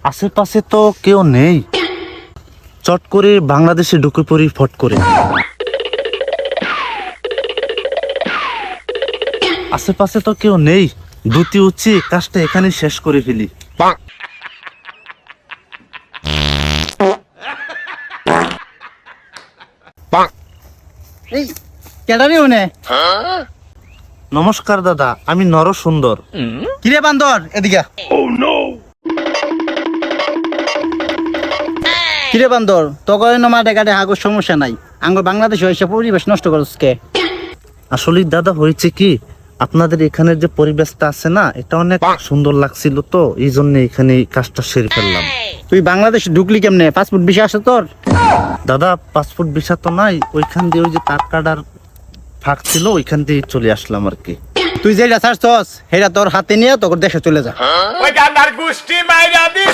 আশেপাশে তো কেউ নেই, চট করে বাংলাদেশে ঢুকে পড়ি ফট করে। আশেপাশে তো কেউ নেই, দুটি উচ্ছি কাজটা এখানে শেষ করে ফেলি। এই কেডারি হনে নমস্কার দাদা, আমি নর সুন্দর। কিরে বান্দর এদিকে কিরে বান্দর তোকে মাঠে ঘাটে হাগুর সমস্যা নাই, আঙ্গ বাংলাদেশ হয়েছে পরিবেশ নষ্ট করছ কে? আসলে দাদা হয়েছে কি, আপনাদের এখানের যে পরিবেশটা আছে না, এটা অনেক সুন্দর লাগছিল, তো এই জন্য এখানে এই কাজটা সেরে ফেললাম। তুই বাংলাদেশ ঢুকলি কেমনে? পাসপোর্ট ভিসা আছে তোর? দাদা পাসপোর্ট ভিসা তো নাই, ওইখান দিয়ে ওই যে তার কাটার ফাঁক ছিল, ওইখান দিয়ে চলে আসলাম আর কি। তুই যেটা ছাড়ছস সেটা তোর হাতে নিয়ে তোর দেশে চলে যা। ওই গান্ধার গোষ্ঠী মাইরা দি